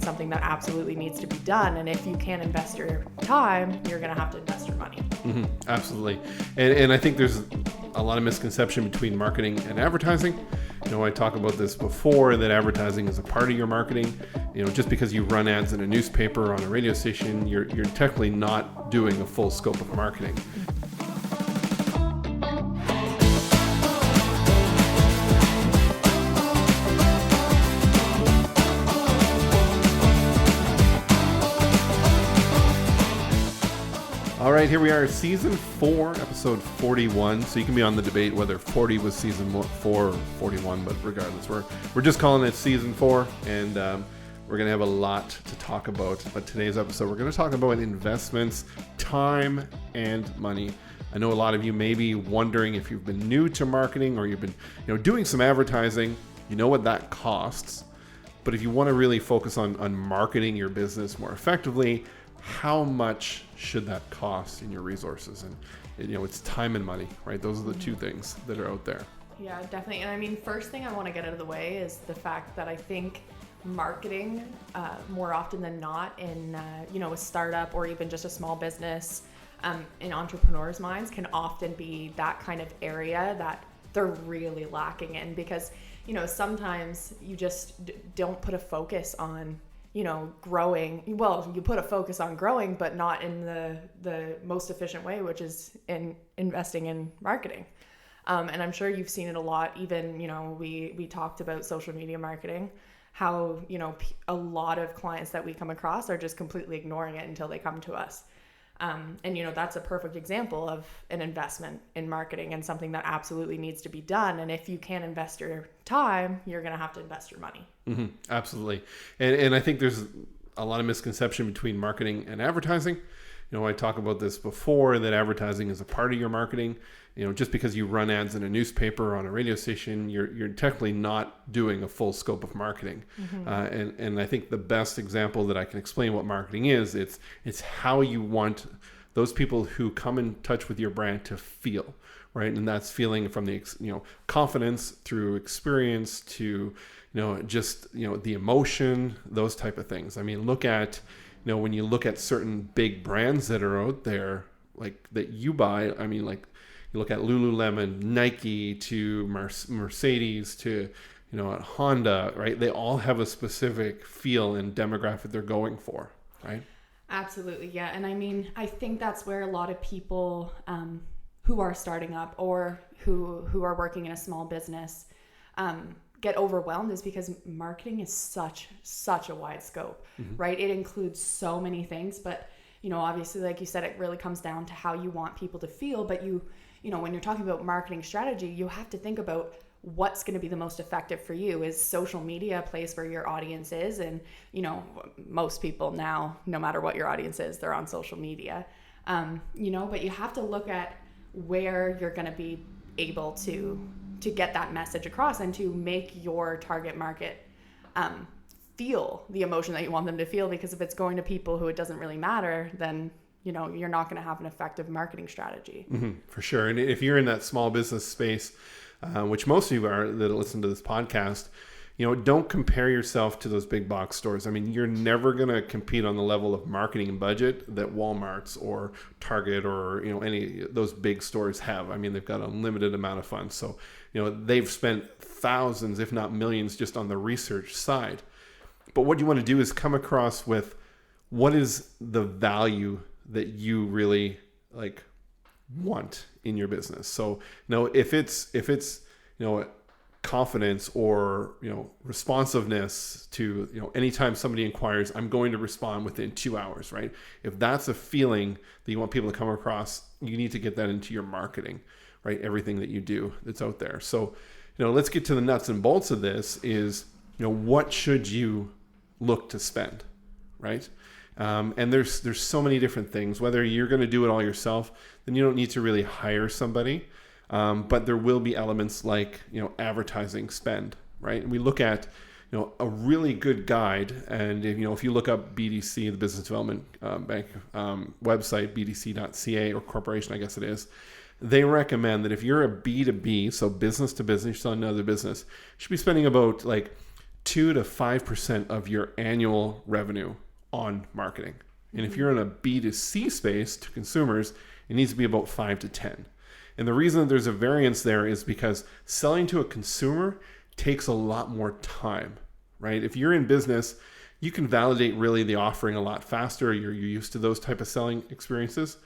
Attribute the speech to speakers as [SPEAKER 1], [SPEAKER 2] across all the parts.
[SPEAKER 1] something that absolutely needs to be done. And if you can't invest your time, you're going to have to invest your money.
[SPEAKER 2] Mm-hmm. Absolutely. And I think there's a lot of misconception between marketing and advertising. I talk about this before, that advertising is a part of your marketing. Just because you run ads in a newspaper or on a radio station, you're technically not doing a full scope of marketing. All right, here we are, season 4, episode 41. So you can be on the debate whether 40 was season 4 or 41, but regardless, we're just calling it season 4, and we're going to have a lot to talk about. But today's episode, we're going to talk about investments, time, and money. I know a lot of you may be wondering, if you've been new to marketing or you've been doing some advertising, you know what that costs. But if you want to really focus on marketing your business more effectively, how much should that cost in your resources? And it's time and money, right? Those are the two things that are out there.
[SPEAKER 1] Yeah, definitely. And I mean, first thing I want to get out of the way is the fact that I think marketing, more often than not, in a startup or even just a small business, in entrepreneurs' minds, can often be that kind of area that they're really lacking in, because sometimes you just don't put a focus on growing. Well, you put a focus on growing, but not in the most efficient way, which is in investing in marketing. And I'm sure you've seen it a lot. Even, we talked about social media marketing, how, a lot of clients that we come across are just completely ignoring it until they come to us. And that's a perfect example of an investment in marketing and something that absolutely needs to be done. And if you can't invest your time, you're going to have to invest your money.
[SPEAKER 2] Mm-hmm. Absolutely. And I think there's a lot of misconception between marketing and advertising. I talk about this before, that advertising is a part of your marketing. Just because you run ads in a newspaper or on a radio station, you're technically not doing a full scope of marketing. Mm-hmm. And I think the best example that I can explain what marketing is, it's how you want those people who come in touch with your brand to feel, right? And that's feeling from the confidence through experience to the emotion, those type of things. I mean, look at when you look at certain big brands that are out there, like that you buy. I mean, like, you look at Lululemon, Nike, to Mercedes, to Honda, right? They all have a specific feel and demographic they're going for, right?
[SPEAKER 1] Absolutely, yeah. And I mean, I think that's where a lot of people who are starting up or who are working in a small business get overwhelmed, is because marketing is such a wide scope, mm-hmm. right? It includes so many things, but obviously, like you said, it really comes down to how you want people to feel. But when you're talking about marketing strategy, you have to think about what's going to be the most effective for you. Is social media a place where your audience is? And, most people now, no matter what your audience is, they're on social media. But you have to look at where you're going to be able to get that message across and to make your target market feel the emotion that you want them to feel. Because if it's going to people who it doesn't really matter, then you're not going to have an effective marketing strategy.
[SPEAKER 2] Mm-hmm, for sure. And if you're in that small business space, which most of you are that listen to this podcast, don't compare yourself to those big box stores. I mean, you're never going to compete on the level of marketing and budget that Walmart's or Target or any of those big stores have. I mean, they've got an unlimited amount of funds. So they've spent thousands, if not millions, just on the research side. But what you want to do is come across with what is the value that you really want in your business. So if it's confidence or responsiveness to anytime somebody inquires, I'm going to respond within 2 hours, right? If that's a feeling that you want people to come across, you need to get that into your marketing, right? Everything that you do that's out there. So let's get to the nuts and bolts of this. Is what should you look to spend, right? And there's so many different things. Whether you're going to do it all yourself, then you don't need to really hire somebody. But there will be elements like advertising spend, right? And we look at a really good guide, and if you look up BDC, the Business Development Bank website, bdc.ca, or corporation, I guess it is, they recommend that if you're a B2B, so business to business, you're selling another business, you should be spending about 2 to 5% of your annual revenue on marketing. And if you're in a B2C space to consumers, it needs to be about 5 to 10. And the reason that there's a variance there is because selling to a consumer takes a lot more time, right? If you're in business, you can validate really the offering a lot faster. You're used to those type of selling experiences.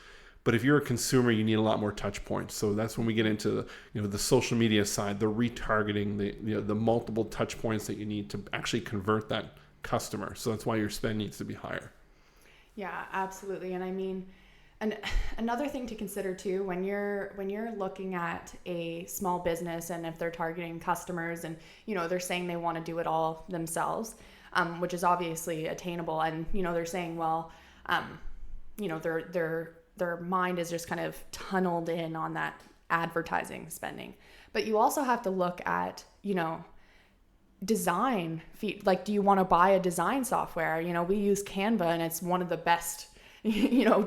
[SPEAKER 2] But if you're a consumer, you need a lot more touch points. So that's when we get into the social media side, the retargeting, the multiple touch points that you need to actually convert that customer. So that's why your spend needs to be higher.
[SPEAKER 1] Yeah, absolutely. And I mean, and another thing to consider too, when you're looking at a small business and if they're targeting customers and, they're saying they want to do it all themselves, which is obviously attainable. And, they're saying, well, their mind is just kind of tunneled in on that advertising spending. But you also have to look at, design feed. Like, do you want to buy a design software? We use Canva and it's one of the best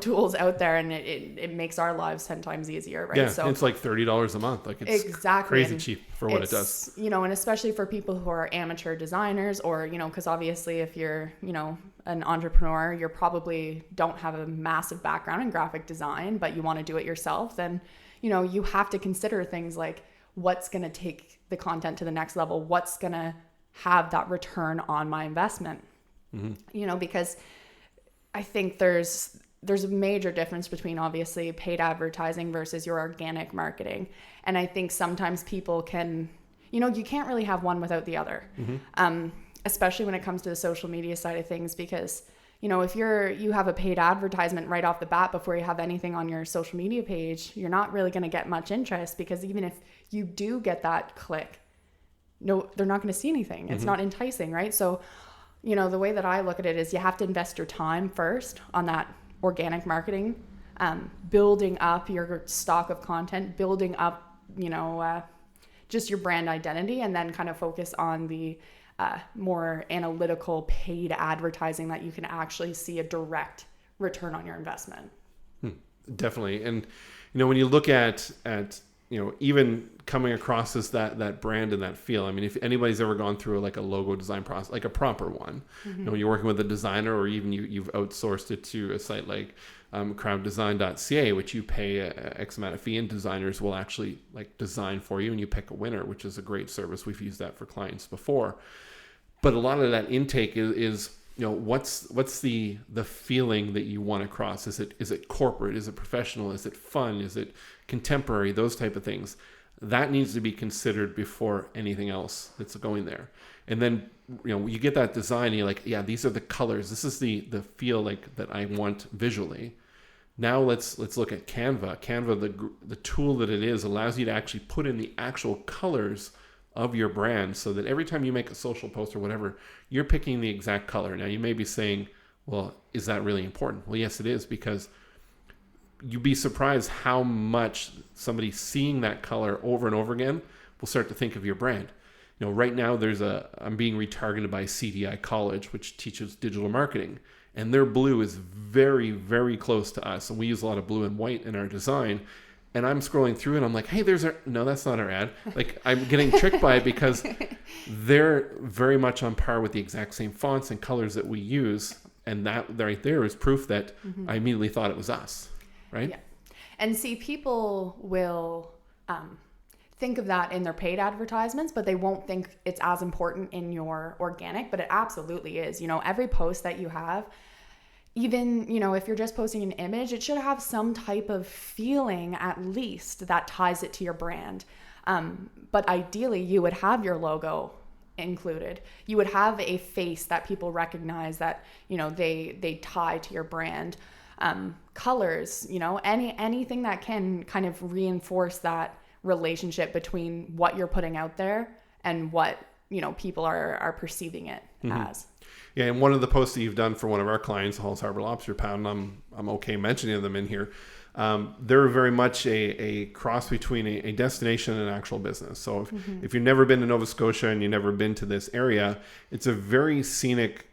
[SPEAKER 1] tools out there, and it makes our lives 10 times easier, right?
[SPEAKER 2] Yeah,
[SPEAKER 1] so
[SPEAKER 2] it's like $30 a month. Like, it's
[SPEAKER 1] exactly
[SPEAKER 2] crazy cheap for what it does.
[SPEAKER 1] And especially for people who are amateur designers, or because obviously if you're an entrepreneur, you probably don't have a massive background in graphic design, but you want to do it yourself, then you have to consider things like what's going to take the content to the next level, what's going to have that return on my investment. Because I think there's a major difference between obviously paid advertising versus your organic marketing. And I think sometimes people can, you can't really have one without the other, especially when it comes to the social media side of things, because, if you have a paid advertisement right off the bat before you have anything on your social media page, you're not really going to get much interest, because even if you do get that click, no, they're not going to see anything. It's not enticing, right? So, the way that I look at it is you have to invest your time first on that organic marketing, building up your stock of content, building up, just your brand identity, and then kind of focus on the more analytical paid advertising that you can actually see a direct return on your investment.
[SPEAKER 2] Definitely. And, when you look at even coming across as that brand and that feel, I mean, if anybody's ever gone through like a logo design process, like a proper one, you're working with a designer, or even you've outsourced it to a site like crowddesign.ca, which you pay a X amount of fee, and designers will actually like design for you, and you pick a winner, which is a great service. We've used that for clients before. But a lot of that intake is what's the feeling that you want across? Is it corporate? Is it professional? Is it fun? Is it contemporary? Those type of things. That needs to be considered before anything else that's going there. And then you get that design, and you're like, yeah, these are the colors. This is the feel like that I want visually. Now let's look at Canva. Canva, the tool that it is, allows you to actually put in the actual colors of your brand, so that every time you make a social post or whatever, you're picking the exact color. Now you may be saying, well, is that really important? Well, yes, it is, because you'd be surprised how much somebody seeing that color over and over again will start to think of your brand. Right now I'm being retargeted by CDI College, which teaches digital marketing, and their blue is very, very close to us. And we use a lot of blue and white in our design. And I'm scrolling through and I'm like, hey, no, that's not our ad. Like, I'm getting tricked by it, because they're very much on par with the exact same fonts and colors that we use. And that right there is proof that I immediately thought it was us, right? Yeah.
[SPEAKER 1] And see, people will think of that in their paid advertisements, but they won't think it's as important in your organic, but it absolutely is. Every post that you have, even, if you're just posting an image, it should have some type of feeling at least that ties it to your brand. But ideally, you would have your logo included. You would have a face that people recognize, that, they tie to your brand. Colors, anything that can kind of reinforce that relationship between what you're putting out there and what, people are perceiving it as.
[SPEAKER 2] Yeah, and one of the posts that you've done for one of our clients, Halls Harbor Lobster Pound, I'm okay mentioning them in here. They're very much a cross between a destination and an actual business. So if you've never been to Nova Scotia and you've never been to this area, it's a very scenic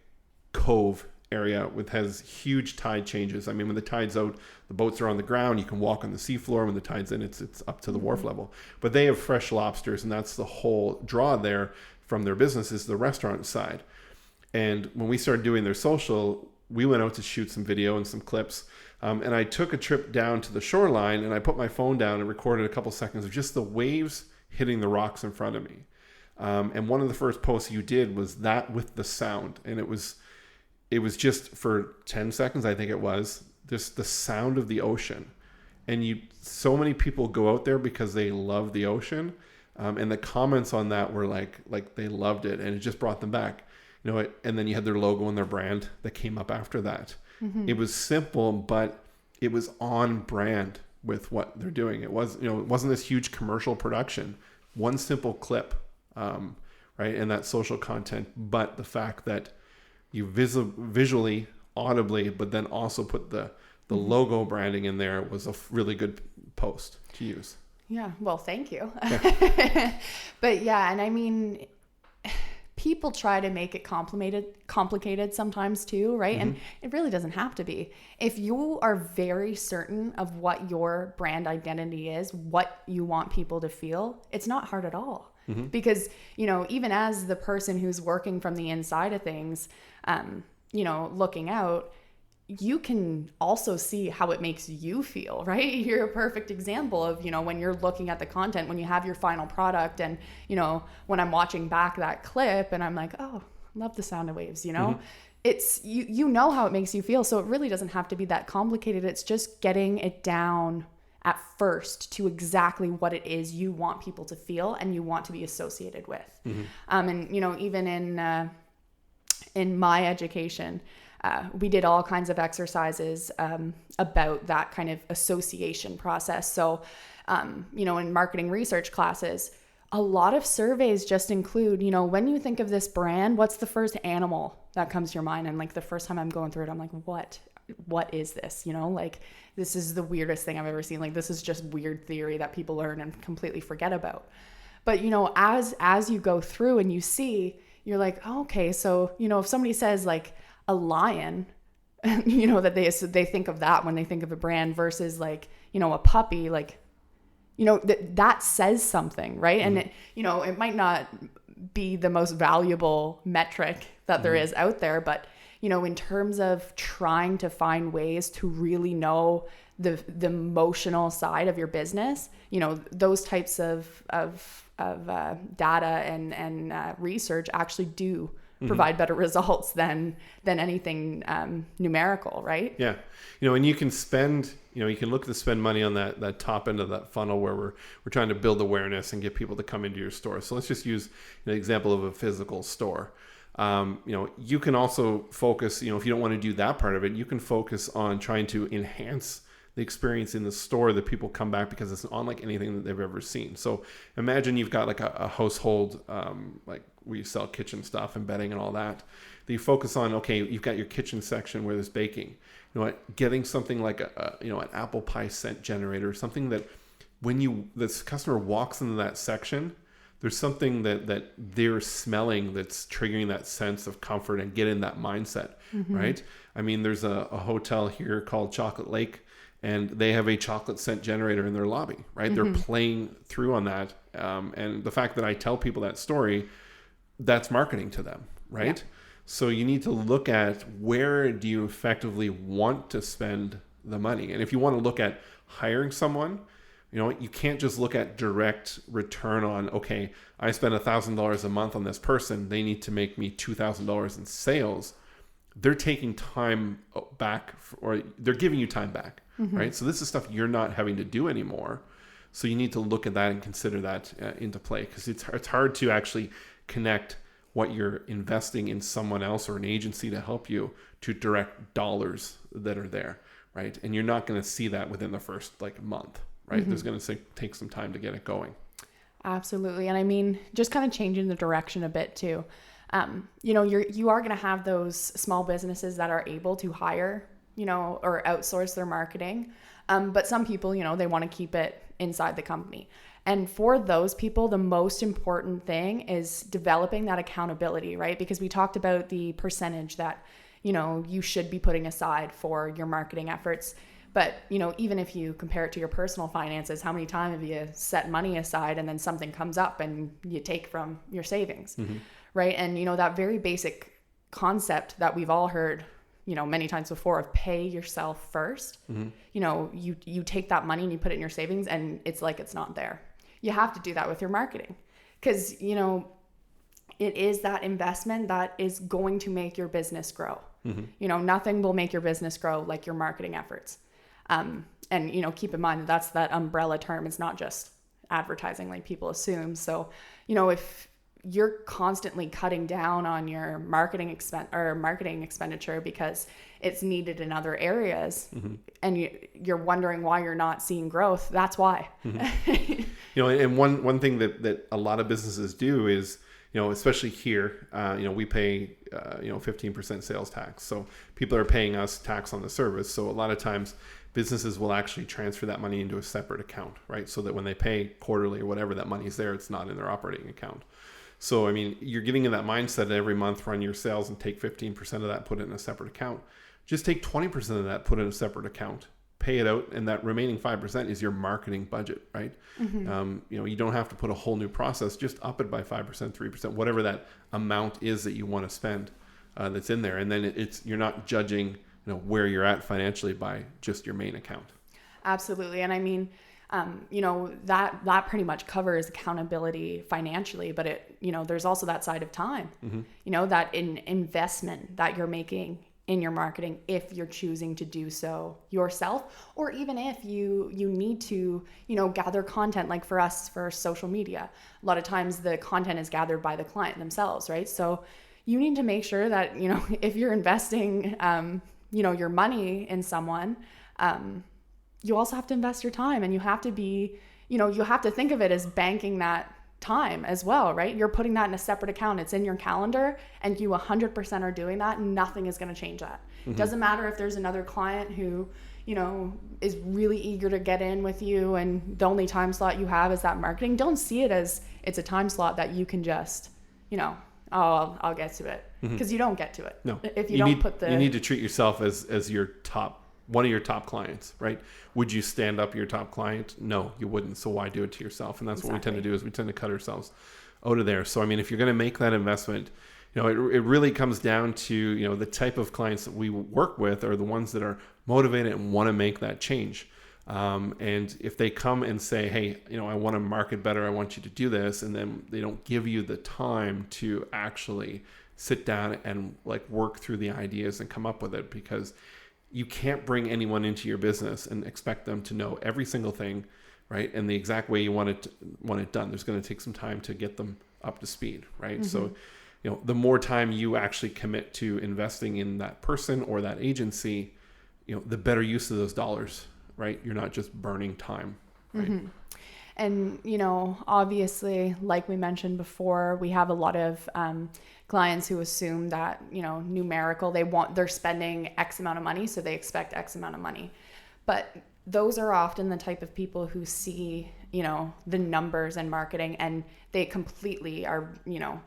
[SPEAKER 2] cove area has huge tide changes. I mean, when the tide's out, the boats are on the ground. You can walk on the seafloor. When the tide's in, it's up to the wharf level. But they have fresh lobsters, and that's the whole draw there from their business is the restaurant side. And when we started doing their social, we went out to shoot some video and some clips. And I took a trip down to the shoreline, and I put my phone down and recorded a couple seconds of just the waves hitting the rocks in front of me. And one of the first posts you did was that with the sound. And it was just for 10 seconds, I think it was, just the sound of the ocean. And so many people go out there because they love the ocean. And the comments on that were like they loved it, and it just brought them back. And then you had their logo and their brand that came up after that. Mm-hmm. It was simple, but it was on brand with what they're doing. It wasn't this huge commercial production. One simple clip, right? And that social content, but the fact that you visually, audibly, but then also put the logo branding in there was a really good post to use.
[SPEAKER 1] Yeah. Well, thank you. Yeah. But yeah, and I mean, people try to make it complicated sometimes too, right? Mm-hmm. And it really doesn't have to be. If you are very certain of what your brand identity is, what you want people to feel, it's not hard at all. Mm-hmm. Because, even as the person who's working from the inside of things, looking out, you can also see how it makes you feel, right? You're a perfect example of, when you're looking at the content, when you have your final product, and, when I'm watching back that clip and I'm like, oh, love the sound of waves, mm-hmm. It's, you know how it makes you feel. So it really doesn't have to be that complicated. It's just getting it down at first to exactly what it is you want people to feel and you want to be associated with. Mm-hmm. And, even in my education, we did all kinds of exercises about that kind of association process. So, in marketing research classes, a lot of surveys just include, when you think of this brand, what's the first animal that comes to your mind? And like the first time I'm going through it, I'm like, what is this? This is the weirdest thing I've ever seen. Like, this is just weird theory that people learn and completely forget about. But, as you go through and you see, you're like, oh, okay, so, if somebody says like a lion, that they think of that when they think of a brand versus like, a puppy, like, that says something, right? Mm-hmm. And it might not be the most valuable metric that there is out there, but, in terms of trying to find ways to really know the emotional side of your business, those types of data and research actually do provide better results than anything numerical, right?
[SPEAKER 2] Yeah. And you can spend, you can look to spend money on that top end of that funnel where we're trying to build awareness and get people to come into your store. So let's just use an example of a physical store. You can also focus, if you don't want to do that part of it, you can focus on trying to enhance the experience in the store that people come back because it's unlike anything that they've ever seen. So imagine you've got like a household, like where you sell kitchen stuff and bedding and all that. That you focus on, okay, you've got your kitchen section where there's baking. Getting something like an apple pie scent generator, something that when this customer walks into that section, there's something that they're smelling that's triggering that sense of comfort and get in that mindset, right? I mean, there's a hotel here called Chocolate Lake, and they have a chocolate scent generator in their lobby, right? They're playing through on that. And the fact that I tell people that story, that's marketing to them, right? Yeah. So you need to look at where do you effectively want to spend the money. And if you want to look at hiring someone, you can't just look at direct return on, okay, I spend $1,000 a month on this person. They need to make me $2,000 in sales. They're taking time back, or they're giving you time back, right? So this is stuff you're not having to do anymore. So you need to look at that and consider that into play, because it's hard to actually connect what you're investing in someone else or an agency to help you to direct dollars that are there, right? And you're not going to see that within the first month, right? There's going to take some time to get it going.
[SPEAKER 1] Absolutely. And I mean, just kind of changing the direction a bit too. You are going to have those small businesses that are able to hire, or outsource their marketing. But some people, they want to keep it inside the company. And for those people, the most important thing is developing that accountability, right? Because we talked about the percentage that, you should be putting aside for your marketing efforts. But, you know, even if you compare it to your personal finances, how many times have you set money aside and then something comes up and you take from your savings, right? And, you know, that very basic concept that we've all heard, you know, many times before of pay yourself first. You know, you take that money and you put it in your savings and it's like it's not there. You have to do that with your marketing because, you know, it is that investment that is going to make your business grow. You know, nothing will make your business grow like your marketing efforts. And, you know, keep in mind that that's that umbrella term. It's not just advertising like people assume. So, you know, if you're constantly cutting down on your marketing expenditure because it's needed in other areas and you're wondering why you're not seeing growth, that's why.
[SPEAKER 2] You know, and one thing that a lot of businesses do is, you know, especially here, you know, we pay, you know, 15% sales tax. So people are paying us tax on the service. So a lot of times businesses will actually transfer that money into a separate account, right? So that when they pay quarterly or whatever, that money's there, it's not in their operating account. So, I mean, you're getting in that mindset every month, run your sales and take 15% of that, put it in a separate account. Just take 20% of that, put it in a separate account, pay it out. And that remaining 5% is your marketing budget, right? You know, you don't have to put a whole new process, just up it by 5%, 3%, whatever that amount is that you want to spend that's in there. And then you're not judging, you know, where you're at financially by just your main account.
[SPEAKER 1] Absolutely. And I mean, you know, that pretty much covers accountability financially, but it, you know, there's also that side of time, you know, that investment that you're making in your marketing, if you're choosing to do so yourself, or even if you need to, you know, gather content, like for us, for social media, a lot of times the content is gathered by the client themselves, right? So you need to make sure that, you know, if you're investing, you know, your money in someone, you also have to invest your time, and you have to be, you know, you have to think of it as banking that time as well, right? You're putting that in a separate account. It's in your calendar and you 100% are doing that. Nothing is going to change that. It doesn't matter if there's another client who, you know, is really eager to get in with you and the only time slot you have is that marketing. Don't see it as it's a time slot that you can just, you know, oh, I'll get to it, because you don't get to it.
[SPEAKER 2] No,
[SPEAKER 1] if you don't put the,
[SPEAKER 2] you need to treat yourself as your one of your top clients, right? Would you stand up your top client? No, you wouldn't. So why do it to yourself? And that's what we tend to do, is we tend to cut ourselves out of there. So, I mean, if you're going to make that investment, you know, it really comes down to, you know, the type of clients that we work with are the ones that are motivated and want to make that change. And if they come and say, hey, you know, I want to market better, I want you to do this, and then they don't give you the time to actually sit down and like work through the ideas and come up with it, because you can't bring anyone into your business and expect them to know every single thing, right? And the exact way you want it done. There's going to take some time to get them up to speed, right? So, you know, the more time you actually commit to investing in that person or that agency, you know, the better use of those dollars, right? You're not just burning time, right?
[SPEAKER 1] And, you know, obviously, like we mentioned before, we have a lot of clients who assume that, you know, they're spending X amount of money, so they expect X amount of money. But those are often the type of people who see, you know, the numbers in marketing, and they completely are, you know,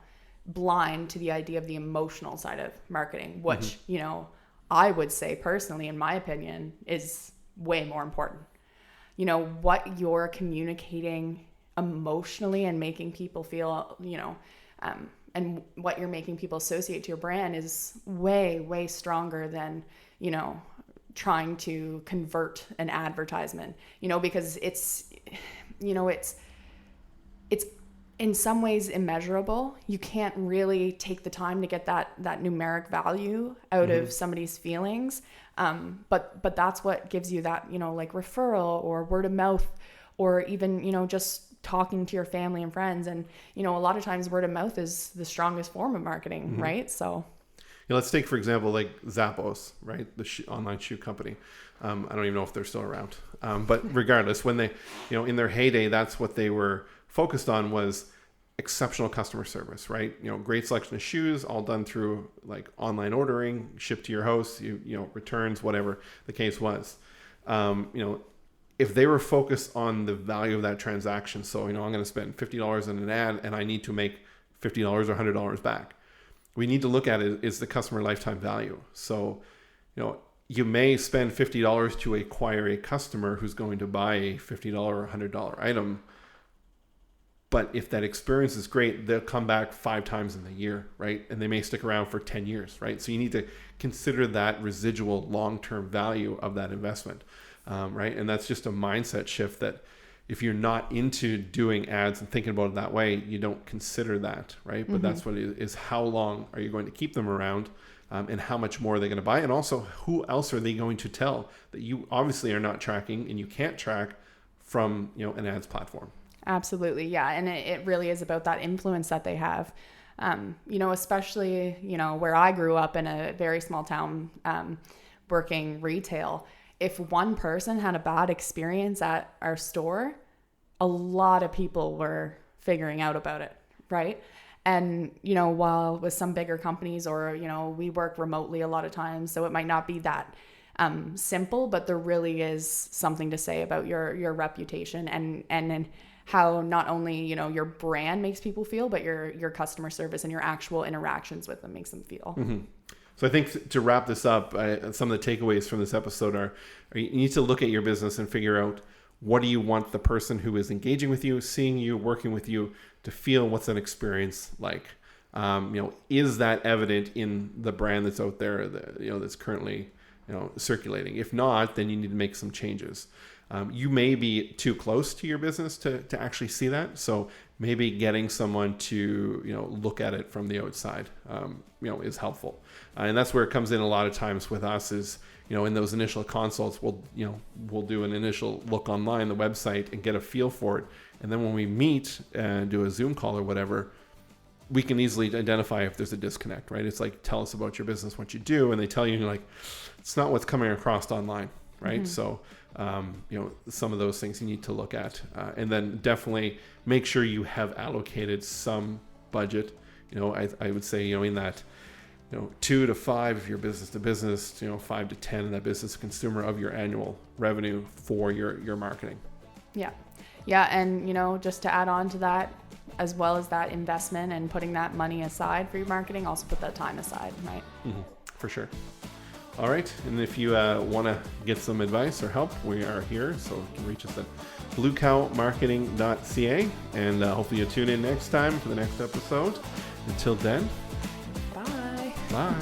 [SPEAKER 1] blind to the idea of the emotional side of marketing, which, you know, I would say personally, in my opinion, is way more important. You know, what you're communicating emotionally and making people feel, you know, and what you're making people associate to your brand is way, way stronger than, you know, trying to convert an advertisement, you know, because it's, you know, it's in some ways immeasurable. You can't really take the time to get that numeric value out of somebody's feelings. But that's what gives you that, you know, like referral or word of mouth, or even, you know, just talking to your family and friends. And, you know, a lot of times word of mouth is the strongest form of marketing, right? So,
[SPEAKER 2] you know, let's take, for example, like Zappos, right? The online shoe company. I don't even know if they're still around. But regardless, when they, you know, in their heyday, that's what they were focused on, was exceptional customer service, right? You know, great selection of shoes, all done through like online ordering, shipped to your house, you know, returns, whatever the case was. You know, if they were focused on the value of that transaction, so, you know, I'm going to spend $50 on an ad and I need to make $50 or $100 back. We need to look at it is the customer lifetime value. So, you know, you may spend $50 to acquire a customer who's going to buy a $50 or $100 item. But if that experience is great, they'll come back 5 times in the year, right? And they may stick around for 10 years, right? So you need to consider that residual long-term value of that investment, right? And that's just a mindset shift that if you're not into doing ads and thinking about it that way, you don't consider that, right? But that's what it is. How long are you going to keep them around? And how much more are they going to buy? And also, who else are they going to tell that you obviously are not tracking and you can't track from, an ads platform?
[SPEAKER 1] Absolutely. Yeah. And it really is about that influence that they have. Especially, where I grew up in a very small town, working retail. If one person had a bad experience at our store, a lot of people were figuring out about it. Right. And, while with some bigger companies or, we work remotely a lot of times, so it might not be that simple, but there really is something to say about your reputation and how not only, your brand makes people feel, but your customer service and your actual interactions with them makes them feel.
[SPEAKER 2] Mm-hmm. So I think to wrap this up, some of the takeaways from this episode are you need to look at your business and figure out, what do you want the person who is engaging with you, seeing you, working with you to feel? What's an experience like? Is that evident in the brand that's out there that's currently, circulating? If not, then you need to make some changes. You may be too close to your business to actually see that. So maybe getting someone to, look at it from the outside, is helpful. And that's where it comes in a lot of times with us is, in those initial consults, we'll do an initial look online, the website, and get a feel for it. And then when we meet and do a Zoom call or whatever, we can easily identify if there's a disconnect, right? It's like, tell us about your business, what you do. And they tell you, and you're like, it's not what's coming across online, right? So, some of those things you need to look at. And then definitely make sure you have allocated some budget. I would say, in that, 2 to 5 if you're business to business, 5 to 10 in that business to consumer of your annual revenue for your marketing. Yeah.
[SPEAKER 1] Yeah. And, just to add on to that, as well as that investment and putting that money aside for your marketing, also put that time aside, right?
[SPEAKER 2] Mm-hmm. For sure. All right. And if you want to get some advice or help, we are here. So you can reach us at bluecowmarketing.ca. And hopefully you'll tune in next time for the next episode. Until then.
[SPEAKER 1] Bye.
[SPEAKER 2] Bye.